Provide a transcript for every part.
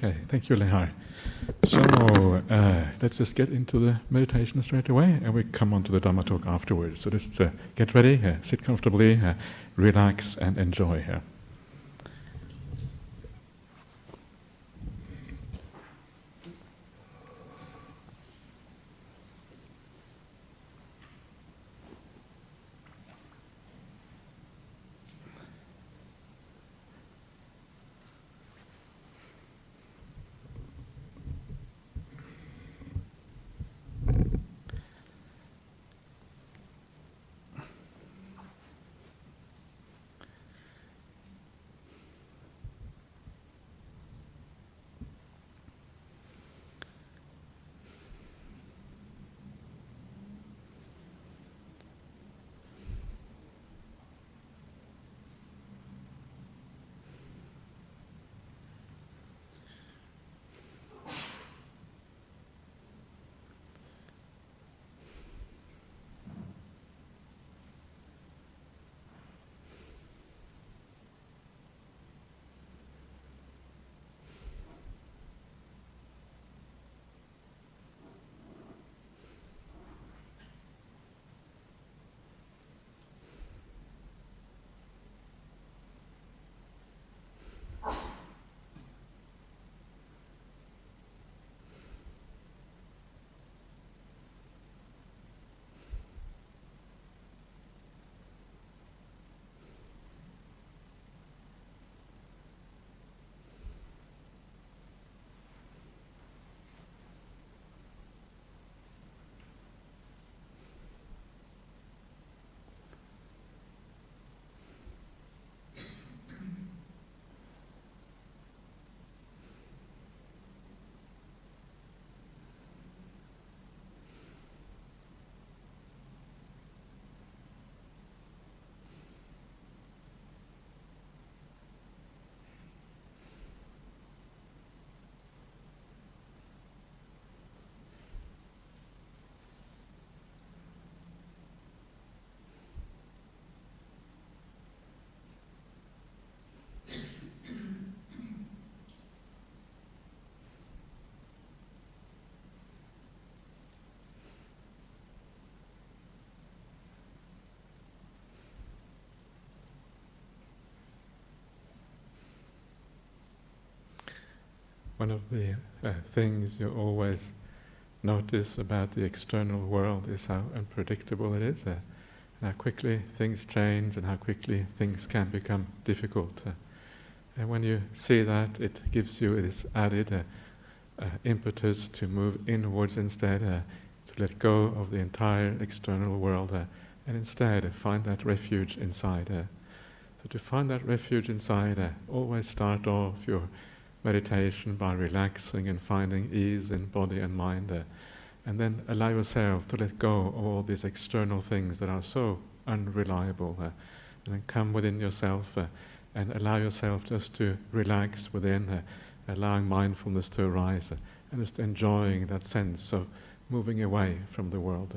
Okay, thank you, Lehar. So let's just get into the meditation straight away, and we come on to the Dhamma talk afterwards. So just get ready, sit comfortably, relax, and enjoy. One of the things you always notice about the external world is how unpredictable it is, and how quickly things change and how quickly things can become difficult. And when you see that, it gives you this added impetus to move inwards instead, to let go of the entire external world, and instead find that refuge inside. So to find that refuge inside, always start off your meditation by relaxing and finding ease in body and mind, and then allow yourself to let go of all these external things that are so unreliable, and then come within yourself and allow yourself just to relax within, allowing mindfulness to arise, and just enjoying that sense of moving away from the world.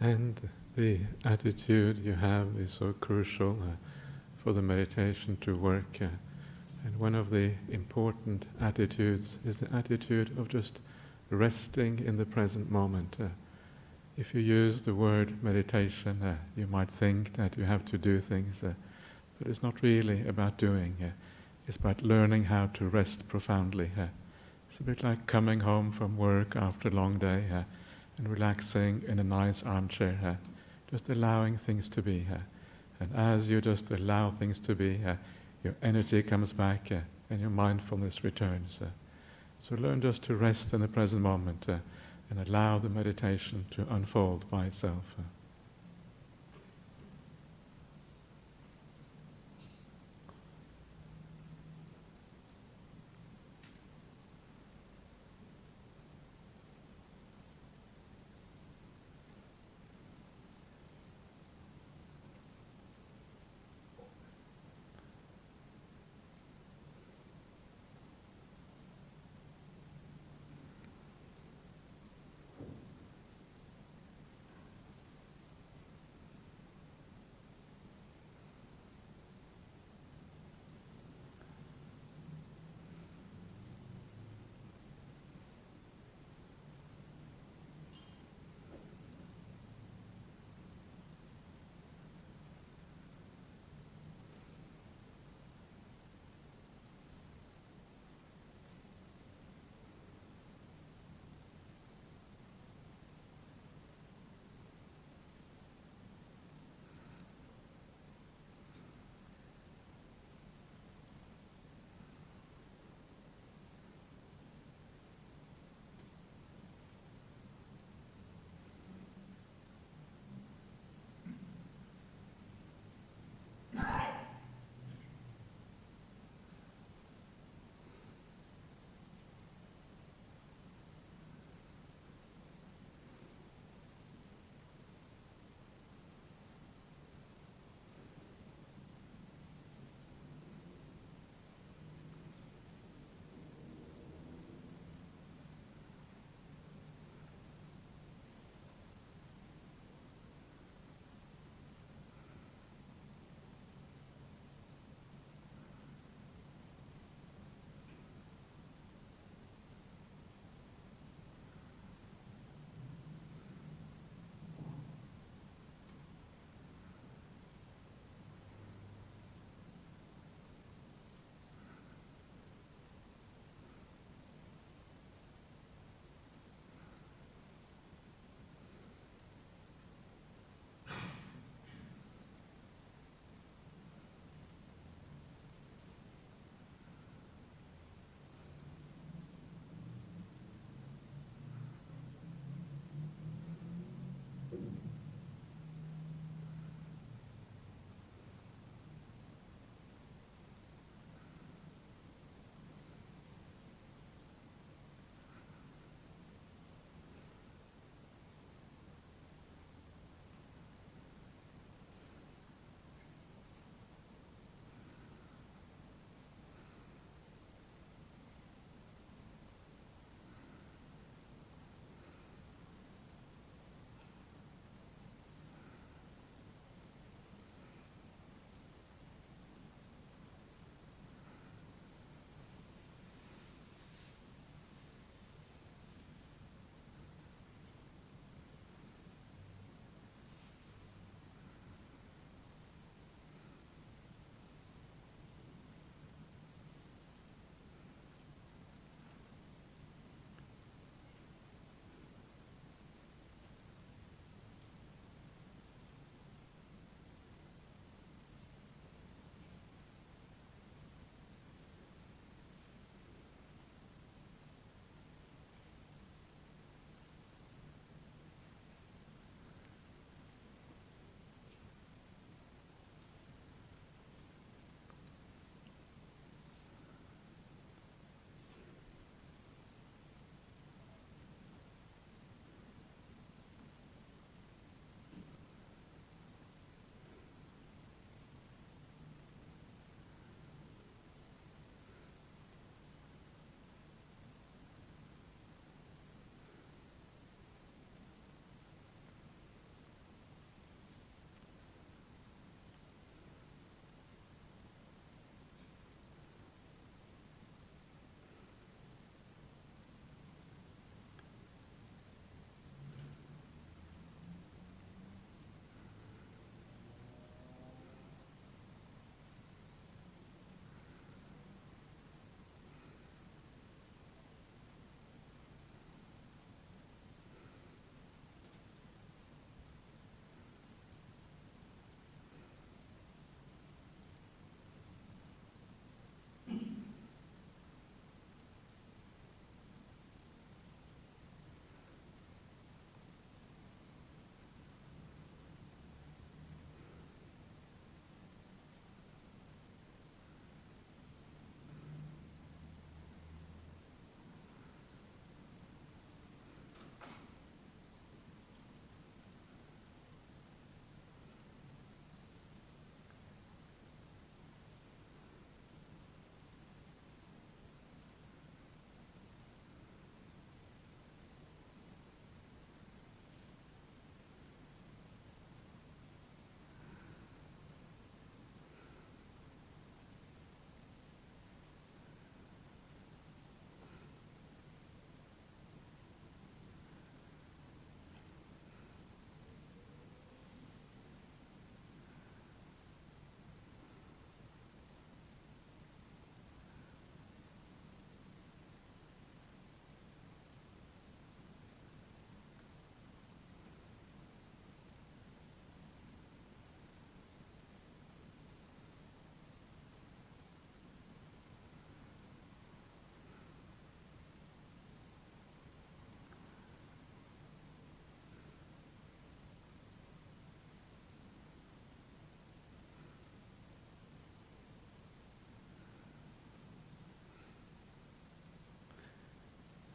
And the attitude you have is so crucial for the meditation to work. And one of the important attitudes is the attitude of just resting in the present moment. If you use the word meditation, you might think that you have to do things, but it's not really about doing. It's about learning how to rest profoundly. It's a bit like coming home from work after a long day and relaxing in a nice armchair, just allowing things to be. And as you just allow things to be, your energy comes back and your mindfulness returns. So learn just to rest in the present moment and allow the meditation to unfold by itself.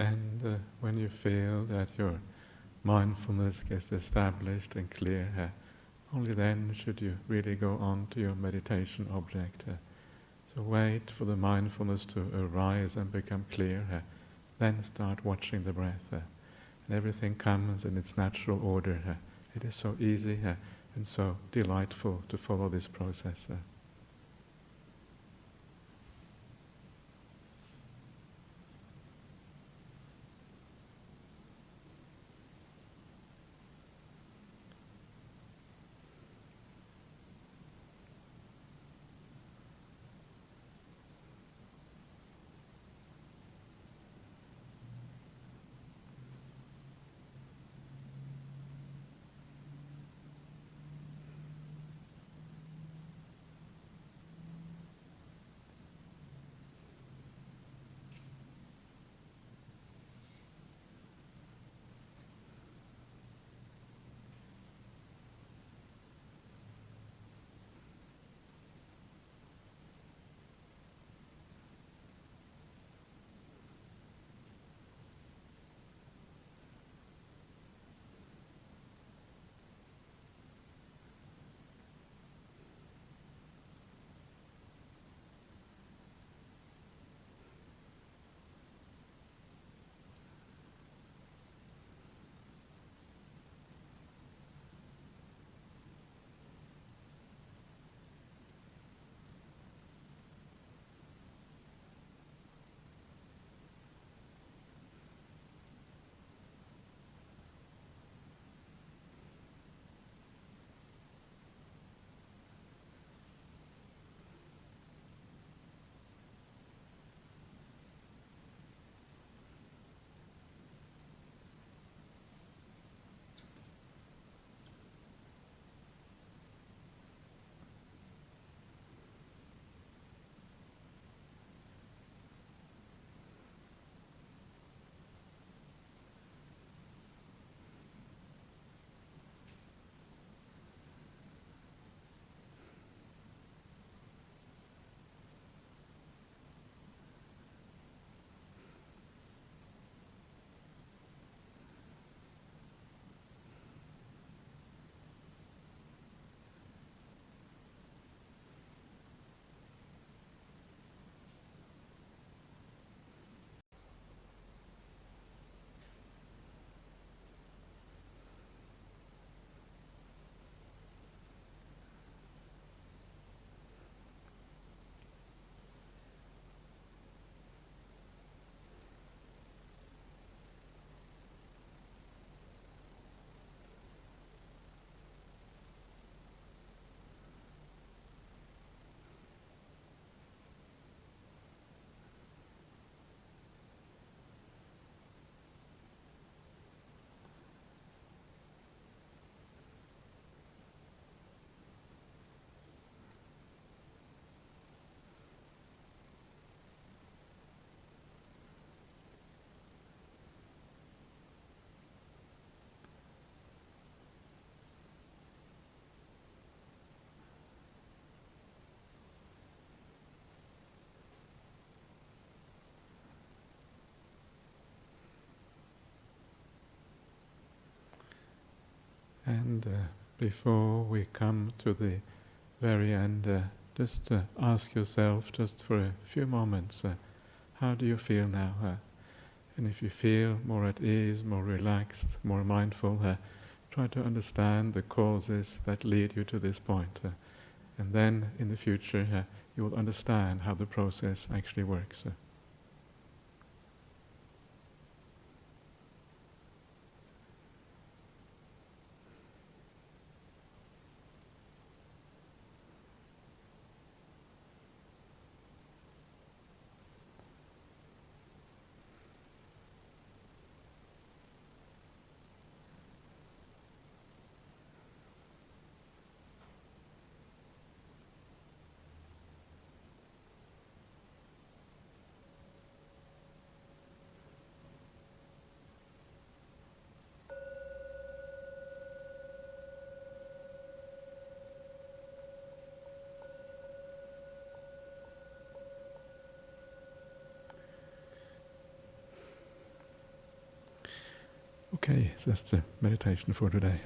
And when you feel that your mindfulness gets established and clear, only then should you really go on to your meditation object. So wait for the mindfulness to arise and become clear, then start watching the breath. And everything comes in its natural order. It is so easy and so delightful to follow this process. And before we come to the very end, just ask yourself, just for a few moments, how do you feel now? And if you feel more at ease, more relaxed, more mindful, try to understand the causes that lead you to this point. And then in the future, you will understand how the process actually works. Okay, so that's the meditation for today.